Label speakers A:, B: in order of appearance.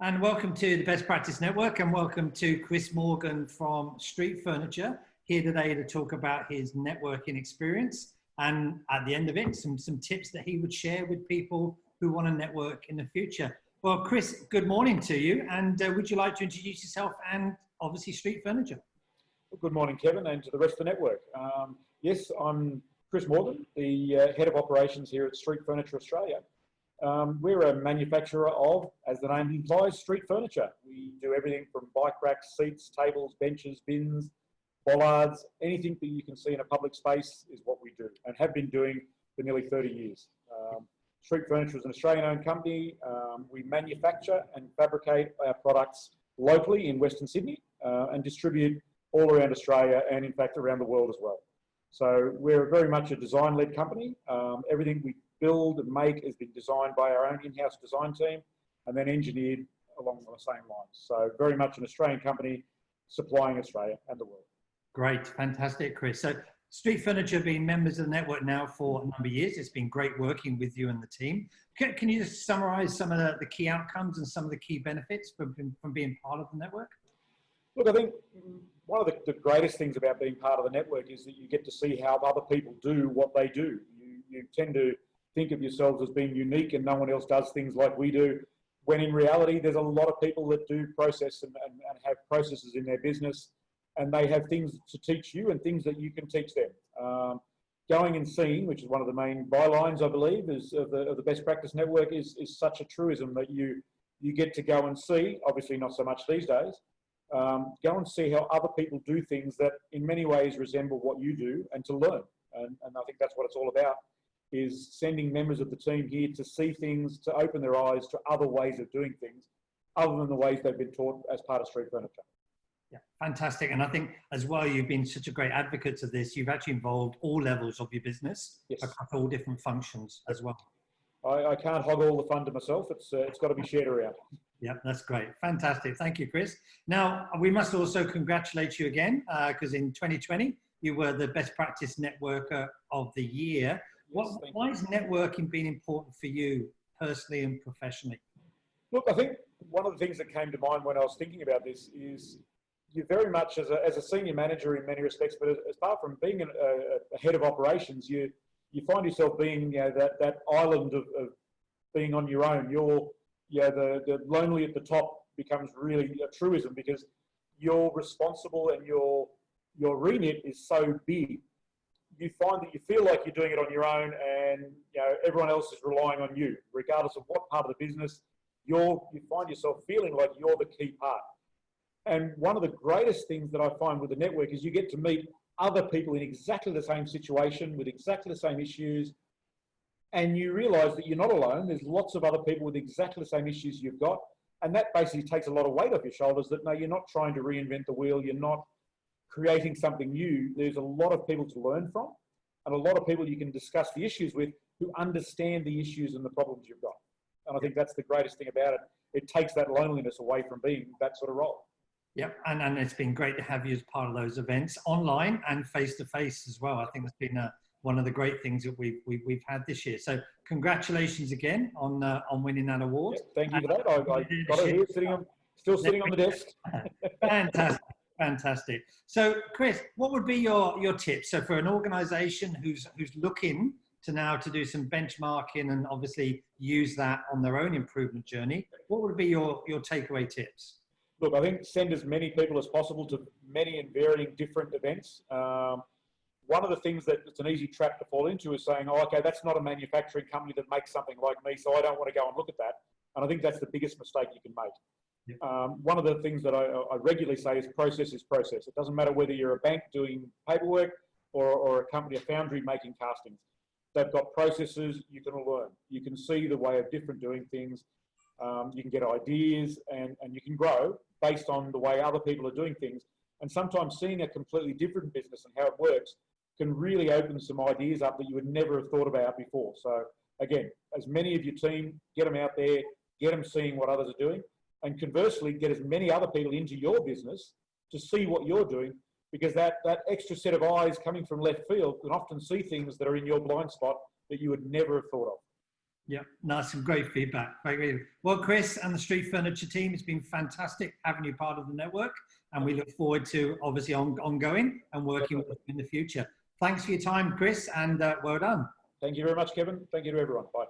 A: And welcome to the Best Practice Network, and welcome to Chris Morgan from Street Furniture, here today to talk about his networking experience, and at the end of it, some tips that he would share with people who want to network in the future. Well, Chris, good morning to you, and would you like to introduce yourself and obviously Street Furniture?
B: Well, good morning, Kevin, and to the rest of the network. Yes, I'm Chris Morgan, the Head of Operations here at Street Furniture Australia. We're a manufacturer of, as the name implies, street furniture. We do everything from bike racks, seats, tables, benches, bins, bollards, anything that you can see in a public space is what we do and have been doing for nearly 30 years. Street Furniture is an Australian-owned company. We manufacture and fabricate our products locally in Western Sydney and distribute all around Australia and, in fact, around the world as well. So we're very much a design-led company. Everything we build and make has been designed by our own in-house design team and then engineered along the same lines. So very much an Australian company supplying Australia and the world.
A: Great, fantastic, Chris. So Street Furniture being members of the network now for a number of years. It's been great working with you and the team. Can you just summarize some of the key outcomes and some of the key benefits from being part of the network?
B: Look, I think one of the greatest things about being part of the network is that you get to see how other people do what they do. You tend to think of yourselves as being unique and no one else does things like we do, when in reality there's a lot of people that do process and have processes in their business, and they have things to teach you and things that you can teach them. Going and seeing, which is one of the main bylines I believe is of the Best Practice Network, is such a truism that you get to go and see, obviously not so much these days, go and see how other people do things that in many ways resemble what you do, and to learn. And I think that's what it's all about, is sending members of the team here to see things, to open their eyes to other ways of doing things, other than the ways they've been taught as part of Street Furniture.
A: Yeah, fantastic. And I think as well, you've been such a great advocate of this. You've actually involved all levels of your business, yes, across all different functions as well.
B: I can't hog all the fun to myself. It's got to be shared around.
A: Yeah, that's great. Fantastic. Thank you, Chris. Now, we must also congratulate you again, because in 2020, you were the Best Practice Networker of the Year. Why has networking been important for you personally and professionally?
B: Look, I think one of the things that came to mind when I was thinking about this is you're very much as a senior manager in many respects, but apart from being a head of operations, you find yourself being that island of being on your own. The lonely at the top becomes really a truism, because you're responsible and your remit is so big. You find that you feel like you're doing it on your own, and everyone else is relying on you, regardless of what part of the business you find yourself feeling like you're the key part. And one of the greatest things that I find with the network is you get to meet other people in exactly the same situation with exactly the same issues, and you realise that you're not alone. There's lots of other people with exactly the same issues you've got, and that basically takes a lot of weight off your shoulders. That no, you're not trying to reinvent the wheel. You're not creating something new. There's a lot of people to learn from, and a lot of people you can discuss the issues with who understand the issues and the problems you've got. And I think that's the greatest thing about it. It takes that loneliness away from being that sort of role.
A: Yep, and it's been great to have you as part of those events, online and face-to-face as well. I think it's been one of the great things that we've had this year. So congratulations again on winning that award.
B: Yeah, thank you for that. I got it here, still sitting on the desk.
A: Fantastic. Fantastic. So, Chris, what would be your tips? So, for an organisation who's looking to do some benchmarking and obviously use that on their own improvement journey, what would be your takeaway tips?
B: Look, I think send as many people as possible to many and varying different events. One of the things that it's an easy trap to fall into is saying, oh, okay, that's not a manufacturing company that makes something like me, so I don't want to go and look at that. And I think that's the biggest mistake you can make. One of the things that I regularly say is process is process. It doesn't matter whether you're a bank doing paperwork or a company, a foundry making castings. They've got processes you can learn. You can see the way of different doing things. You can get ideas and you can grow based on the way other people are doing things. And sometimes seeing a completely different business and how it works can really open some ideas up that you would never have thought about before. So again, as many of your team, get them out there, get them seeing what others are doing. And conversely, get as many other people into your business to see what you're doing, because that extra set of eyes coming from left field can often see things that are in your blind spot that you would never have thought of.
A: Yeah, nice, some great feedback. Great. Well, Chris and the Street Furniture team, it's been fantastic having you part of the network, and we look forward to obviously ongoing and working with you in the future. Thanks for your time, Chris, and well done.
B: Thank you very much, Kevin. Thank you to everyone. Bye.